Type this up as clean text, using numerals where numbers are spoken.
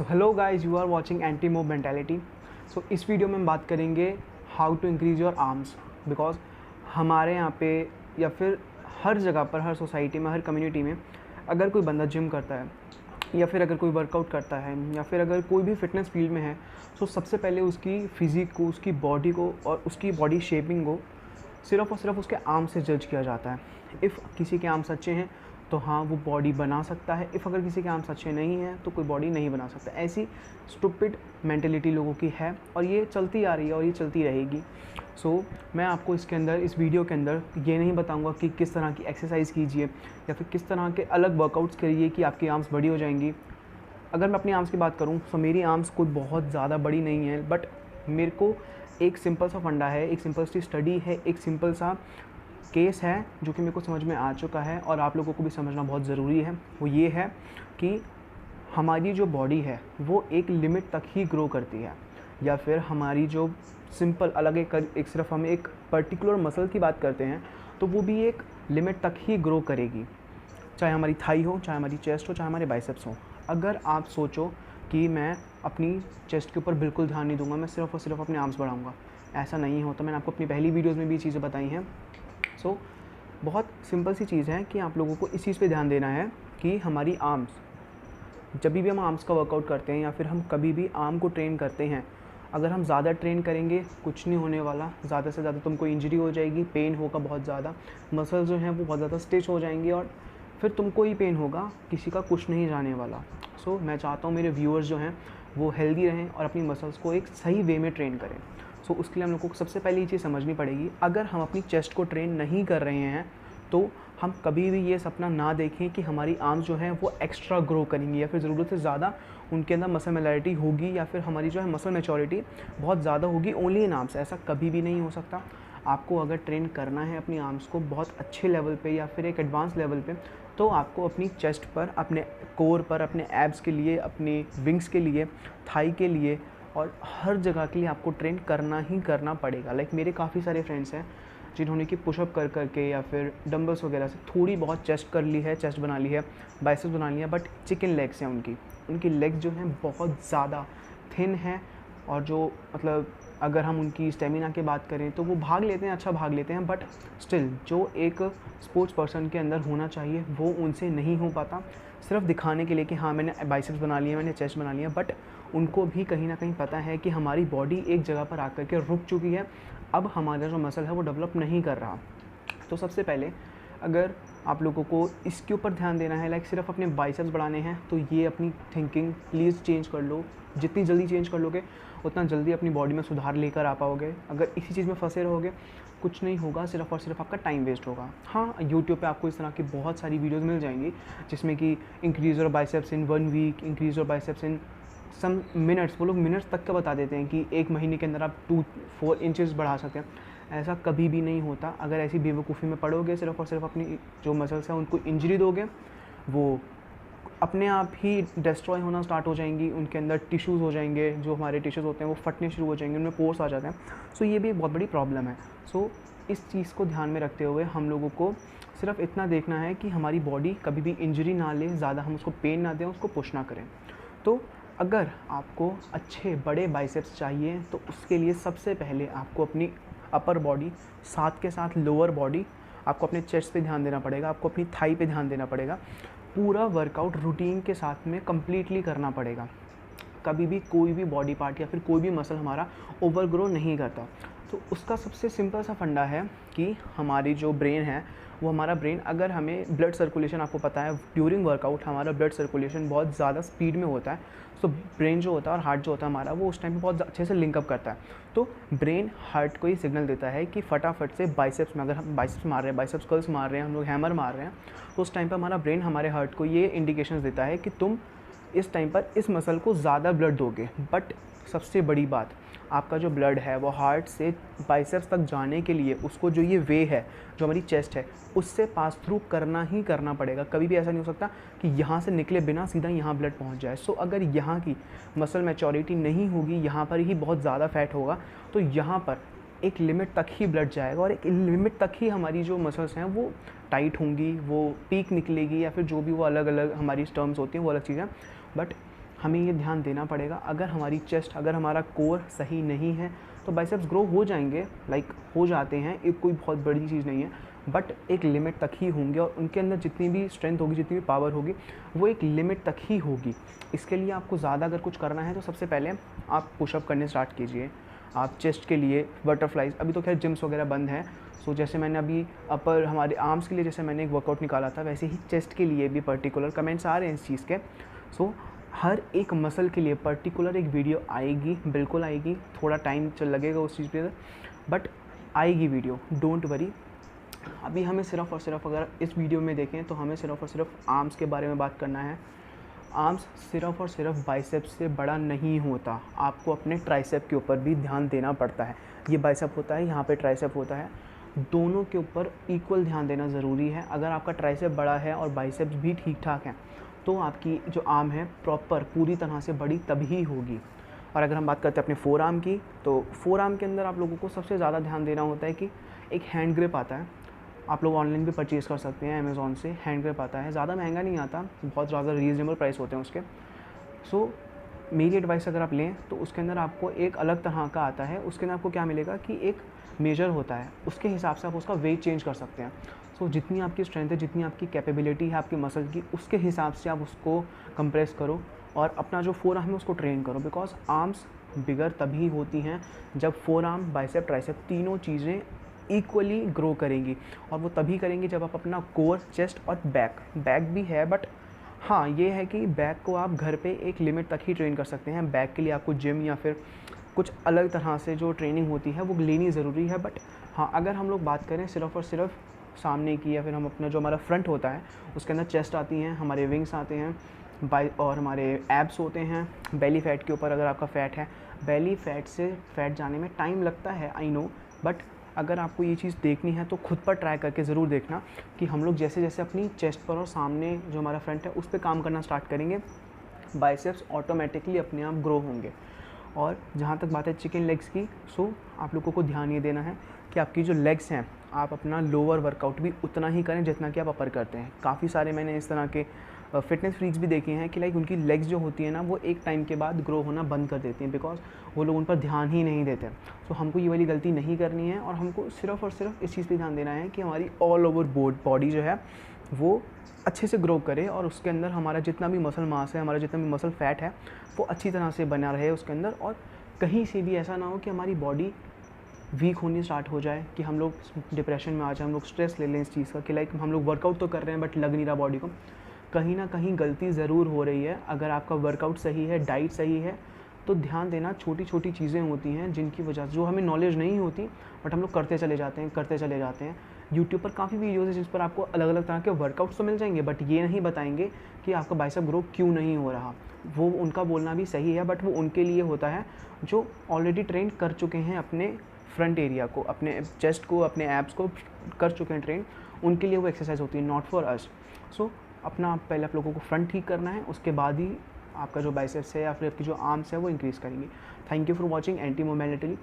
So hello guys, you are watching anti move mentality. So इस video में हम बात करेंगे how to increase your arms. Because हमारे यहाँ पे या फिर हर जगह पर, हर सोसाइटी में, हर कम्युनिटी में अगर कोई बंदा जिम करता है या फिर अगर कोई वर्कआउट करता है या फिर अगर कोई भी फिटनेस फील्ड में है, तो सबसे पहले उसकी फ़िज़िक को, उसकी बॉडी को और उसकी बॉडी शेपिंग को सिर्फ़ और सिर्फ उसके आर्म से जज किया जाता है। इफ़ किसी के आर्म्स अच्छे हैं तो हाँ वो बॉडी बना सकता है, इफ़ अगर किसी के आर्म्स अच्छे नहीं हैं तो कोई बॉडी नहीं बना सकता। ऐसी स्टूपिड मेंटेलिटी लोगों की है और ये चलती आ रही है और ये चलती रहेगी। सो मैं आपको इसके अंदर, इस वीडियो के अंदर ये नहीं बताऊंगा कि किस तरह की एक्सरसाइज कीजिए या फिर किस तरह के अलग वर्कआउट्स करिए कि आपकी आर्म्स बड़ी हो जाएंगी। अगर मैं अपनी आर्म्स की बात करूँ तो मेरी आर्म्स कोई बहुत ज़्यादा बड़ी नहीं है, बट मेरे को एक सिंपल सा फंडा है, एक सिंपल सी स्टडी है, एक सिंपल सा केस है जो कि मेरे को समझ में आ चुका है और आप लोगों को भी समझना बहुत ज़रूरी है। वो ये है कि हमारी जो बॉडी है वो एक लिमिट तक ही ग्रो करती है, या फिर हमारी जो सिंपल अलग एक सिर्फ हम एक पर्टिकुलर मसल की बात करते हैं तो वो भी एक लिमिट तक ही ग्रो करेगी। चाहे हमारी थाई हो, चाहे हमारी चेस्ट हो, चाहे हमारे बाइसेप्स हो। अगर आप सोचो कि मैं अपनी चेस्ट के ऊपर बिल्कुल ध्यान नहीं दूंगा, मैं सिर्फ और सिर्फ अपने आर्म्स बढ़ाऊंगा, ऐसा नहीं होता। मैंने आपको अपनी पहली वीडियोज़ में भी ये चीज़ें बताई हैं। सो बहुत सिंपल सी चीज़ है कि आप लोगों को इस चीज़ पे ध्यान देना है कि हमारी आर्म्स, जब भी हम आर्म्स का वर्कआउट करते हैं या फिर हम कभी भी आर्म को ट्रेन करते हैं, अगर हम ज़्यादा ट्रेन करेंगे कुछ नहीं होने वाला। ज़्यादा से ज़्यादा तुमको इंजरी हो जाएगी, पेन होगा बहुत ज़्यादा, मसल्स जो हैं वो बहुत ज़्यादा स्टिच हो जाएंगी और फिर तुमको ही पेन होगा, किसी का कुछ नहीं जाने वाला। सो मैं चाहता हूँ मेरे व्यूअर्स जो हैं वो हेल्दी रहें और अपनी मसल्स को एक सही वे में ट्रेन करें। सो उसके लिए हम लोग को सबसे पहले ये चीज़ समझनी पड़ेगी, अगर हम अपनी चेस्ट को ट्रेन नहीं कर रहे हैं तो हम कभी भी ये सपना ना देखें कि हमारी आर्म्स जो हैं वो एक्स्ट्रा ग्रो करेंगी या फिर ज़रूरत से ज़्यादा उनके अंदर मसल मेलैरिटी होगी या फिर हमारी जो है मसल मैच्योरिटी बहुत ज़्यादा होगी ओनली इन आर्म्स। ऐसा कभी भी नहीं हो सकता। आपको अगर ट्रेन करना है अपनी आर्म्स को बहुत अच्छे लेवल पे या फिर एक एडवांस लेवल पे, तो आपको अपनी चेस्ट पर, अपने कोर पर, अपने एब्स के लिए, अपनी विंग्स के लिए, थाई के लिए और हर जगह के लिए आपको ट्रेन करना ही करना पड़ेगा। लाइक मेरे काफ़ी सारे फ्रेंड्स हैं जिन्होंने कि पुशअप कर करके या फिर डंबल्स वगैरह से थोड़ी बहुत चेस्ट कर ली है, चेस्ट बना ली है, बाइसेप्स बना लिया, बट चिकन लेग्स हैं उनकी लेग्स जो हैं बहुत ज़्यादा थिन हैं। और जो मतलब अगर हम उनकी स्टेमिना की बात करें तो वो भाग लेते हैं, अच्छा भाग लेते हैं, बट स्टिल जो एक स्पोर्ट्स पर्सन के अंदर होना चाहिए वो उनसे नहीं हो पाता। सिर्फ दिखाने के लिए कि हाँ मैंने बाइसेप्स बना लिया, मैंने चेस्ट बना लिया, बट उनको भी कहीं ना कहीं पता है कि हमारी बॉडी एक जगह पर आकर के रुक चुकी है, अब हमारा जो मसल है वो डेवलप नहीं कर रहा। तो सबसे पहले अगर आप लोगों को इसके ऊपर ध्यान देना है, लाइक सिर्फ अपने बाइसेप्स बढ़ाने हैं, तो ये अपनी थिंकिंग प्लीज़ चेंज कर लो। जितनी जल्दी चेंज कर लोगे उतना जल्दी अपनी बॉडी में सुधार लेकर आ पाओगे। अगर इसी चीज़ में फंसे रहोगे कुछ नहीं होगा, सिर्फ और सिर्फ आपका टाइम वेस्ट होगा। हाँ, यूट्यूब पे आपको इस तरह की बहुत सारी वीडियोज़ मिल जाएंगी जिसमें कि increase your biceps in 1 week, increase your biceps in some minutes. वो लोग मिनट्स तक का बता देते हैं कि 1 महीने के अंदर आप 2-4 इंचेस बढ़ा सकते हैं। ऐसा कभी भी नहीं होता। अगर ऐसी बेवकूफ़ी में पड़ोगे, सिर्फ और सिर्फ अपनी जो मसल्स हैं उनको इंजरी दोगे, वो अपने आप ही डिस्ट्रॉय होना स्टार्ट हो जाएंगी, उनके अंदर टिश्यूज़ हो जाएंगे, जो हमारे टिश्यूज़ होते हैं वो फटने शुरू हो जाएंगे, उनमें पोर्स आ जाते हैं। सो ये भी एक बहुत बड़ी प्रॉब्लम है। सो इस चीज़ को ध्यान में रखते हुए हम लोगों को सिर्फ इतना देखना है कि हमारी बॉडी कभी भी इंजरी ना ले, ज़्यादा हम उसको पेन ना दें, उसको पुश ना करें। तो अगर आपको अच्छे बड़े बाइसेप्स चाहिए तो उसके लिए सबसे पहले आपको अपनी अपर बॉडी, साथ के साथ लोअर बॉडी, आपको अपने चेस्ट पे ध्यान देना पड़ेगा, आपको अपनी थाई पे ध्यान देना पड़ेगा। पूरा वर्कआउट रूटीन के साथ में कंप्लीटली करना पड़ेगा। कभी भी कोई भी बॉडी पार्ट या फिर कोई भी मसल हमारा ओवरग्रो नहीं करता। तो उसका सबसे सिंपल सा फंडा है कि हमारी जो ब्रेन है वो, हमारा ब्रेन, अगर हमें ब्लड सर्कुलेशन, आपको पता है ड्यूरिंग वर्कआउट हमारा ब्लड सर्कुलेशन बहुत ज़्यादा स्पीड में होता है। सो ब्रेन जो होता है और हार्ट जो होता है हमारा, वो उस टाइम पे बहुत अच्छे से लिंकअप करता है। तो ब्रेन हार्ट को ही सिग्नल देता है कि फटाफट से बाइसेप्स में, अगर हम बाइसेप्स मार रहे हैं, बाइसेप्स कर्ल्स मार रहे हैं, हम लोग हैमर मार रहे हैं, तो उस टाइम पर हमारा ब्रेन हमारे हार्ट को ये इंडिकेशंस देता है कि तुम इस टाइम पर इस मसल को ज़्यादा ब्लड दोगे। बट सबसे बड़ी बात, आपका जो ब्लड है वो हार्ट से बाइसेप्स तक जाने के लिए उसको जो ये वे है, जो हमारी चेस्ट है, उससे पास थ्रू करना ही करना पड़ेगा। कभी भी ऐसा नहीं हो सकता कि यहाँ से निकले बिना सीधा यहाँ ब्लड पहुँच जाए। सो अगर यहाँ की मसल मैच्योरिटी नहीं होगी, यहाँ पर ही बहुत ज़्यादा फैट होगा, तो यहाँ पर एक लिमिट तक ही ब्लड जाएगा और एक लिमिट तक ही हमारी जो मसल्स हैं वो टाइट होंगी, वो पीक निकलेगी या फिर जो भी वो अलग अलग हमारी टर्म्स होती हैं वो अलग चीज़ें। बट हमें ये ध्यान देना पड़ेगा। अगर हमारी चेस्ट, अगर हमारा कोर सही नहीं है तो बाइसेप्स ग्रो हो जाएंगे, लाइक हो जाते हैं, एक कोई बहुत बड़ी चीज़ नहीं है, बट एक लिमिट तक ही होंगे और उनके अंदर जितनी भी स्ट्रेंथ होगी, जितनी भी पावर होगी, वो एक लिमिट तक ही होगी। इसके लिए आपको ज़्यादा अगर कुछ करना है तो सबसे पहले आप पुशअप करने स्टार्ट कीजिए। आप चेस्ट के लिए बटरफ्लाइज, अभी तो खैर जिम्स वगैरह बंद हैं, सो जैसे मैंने अभी अपर हमारे आर्म्स के लिए जैसे मैंने एक वर्कआउट निकाला था, वैसे ही चेस्ट के लिए भी पर्टिकुलर कमेंट्स आ रहे हैं इस चीज़ के। सो हर एक मसल के लिए पर्टिकुलर एक वीडियो आएगी, बिल्कुल आएगी, थोड़ा टाइम चल लगेगा उस चीज़ पे, बट आएगी वीडियो, डोंट वरी। अभी हमें सिर्फ़ और सिर्फ, अगर इस वीडियो में देखें तो हमें सिर्फ़ और सिर्फ आर्म्स के बारे में बात करना है। आर्म्स सिर्फ़ और सिर्फ बाइसेप्स से बड़ा नहीं होता, आपको अपने ट्राइसेप के ऊपर भी ध्यान देना पड़ता है। ये बाइसेप होता है, यहाँ पे ट्राइसेप होता है, दोनों के ऊपर इक्वल ध्यान देना ज़रूरी है। अगर आपका ट्राइसेप बड़ा है और बाइसेप्स भी ठीक ठाक हैं तो आपकी जो आर्म है प्रॉपर पूरी तरह से बड़ी तभी होगी। और अगर हम बात करते हैं अपने फोर आर्म की, तो फोर आर्म के अंदर आप लोगों को सबसे ज़्यादा ध्यान देना होता है कि एक हैंड ग्रिप आता है, आप लोग ऑनलाइन भी परचेज़ कर सकते हैं, अमेज़ॉन से हैंड ग्रिप आता है, ज़्यादा महंगा नहीं आता, बहुत ज़्यादा रीज़नेबल प्राइस होते हैं उसके। सो मेरी एडवाइस अगर आप लें तो उसके अंदर आपको एक अलग तरह का आता है, उसके अंदर आपको क्या मिलेगा कि एक मेजर होता है, उसके हिसाब से आप उसका वेट चेंज कर सकते हैं। सो जितनी आपकी स्ट्रेंथ है, जितनी आपकी कैपेबिलिटी है आपकी मसल की, उसके हिसाब से आप उसको कंप्रेस करो और अपना जो फोर आर्म है उसको ट्रेन करो। बिकॉज आर्म्स बिगर तभी होती हैं जब फोर आर्म, बाइसेप, ट्राइसेप तीनों चीज़ें इक्वली ग्रो करेंगी, और वो तभी करेंगी जब आप अपना कोर, चेस्ट और बैक भी है, बट हाँ ये है कि बैक को आप घर पे एक लिमिट तक ही ट्रेन कर सकते हैं। बैक के लिए आपको जिम या फिर कुछ अलग तरह से जो ट्रेनिंग होती है वो लेनी ज़रूरी है। बट हाँ, अगर हम लोग बात करें सिर्फ़ और सिर्फ सामने की, या फिर हम अपना जो हमारा फ्रंट होता है उसके अंदर चेस्ट आती हैं, हमारे विंग्स आते हैं, और हमारे एब्स होते हैं, बेली फैट के ऊपर अगर आपका फ़ैट है, बेली फैट से फैट जाने में टाइम लगता है, आई नो, बट अगर आपको ये चीज़ देखनी है तो खुद पर ट्राई करके ज़रूर देखना कि हम लोग जैसे जैसे अपनी चेस्ट पर और सामने जो हमारा फ्रंट है उस पर काम करना स्टार्ट करेंगे, बाइसेप्स ऑटोमेटिकली अपने आप ग्रो होंगे। और जहाँ तक बात है चिकन लेग्स की, सो आप लोगों को ध्यान ये देना है कि आपकी जो लेग्स हैं आप अपना लोअर वर्कआउट भी उतना ही करें जितना कि आप अपर करते हैं। काफ़ी सारे मैंने इस तरह के फिटनेस फ्रीक्स भी देखे हैं कि लाइक उनकी लेग्स जो होती है ना वो एक टाइम के बाद ग्रो होना बंद कर देती हैं, बिकॉज वो लोग उन पर ध्यान ही नहीं देते। सो हमको ये वाली गलती नहीं करनी है और हमको सिर्फ़ और सिर्फ इस चीज़ पे ध्यान देना है कि हमारी ऑल ओवर बॉडी जो है वो अच्छे से ग्रो करे, और उसके अंदर हमारा जितना भी मसल मास है, हमारा जितना भी मसल फैट है वो अच्छी तरह से बना रहे उसके अंदर, और कहीं से भी ऐसा ना हो कि हमारी बॉडी वीक होनी स्टार्ट हो जाए, कि हम लोग डिप्रेशन में आ जाए, हम लोग स्ट्रेस ले लें इस चीज़ का कि लाइक हम लोग वर्कआउट तो कर रहे हैं बट लग नहीं रहा बॉडी को। कहीं ना कहीं गलती ज़रूर हो रही है। अगर आपका वर्कआउट सही है, डाइट सही है, तो ध्यान देना, छोटी छोटी चीज़ें होती हैं जिनकी वजह से, जो हमें नॉलेज नहीं होती बट हम लोग करते चले जाते हैं। यूट्यूब पर काफ़ी वीडियोज़ हैं जिस पर आपको अलग अलग तरह के वर्कआउट्स तो मिल जाएंगे, बट ये नहीं बताएंगे कि आपका बाइसेप ग्रो क्यों नहीं हो रहा। वो उनका बोलना भी सही है, बट वो उनके लिए होता है जो ऑलरेडी ट्रेन कर चुके हैं अपने फ्रंट एरिया को, अपने चेस्ट को, अपने एब्स को कर चुके हैं ट्रेन, उनके लिए वो एक्सरसाइज होती है, नॉट फॉर अस। सो अपना पहले आप लोगों को फ्रंट ठीक करना है, उसके बाद ही आपका जो बाइसेप्स है या फिर आपकी जो आर्म्स है वो इंक्रीज़ करेंगे। Thank you for watching anti mobility.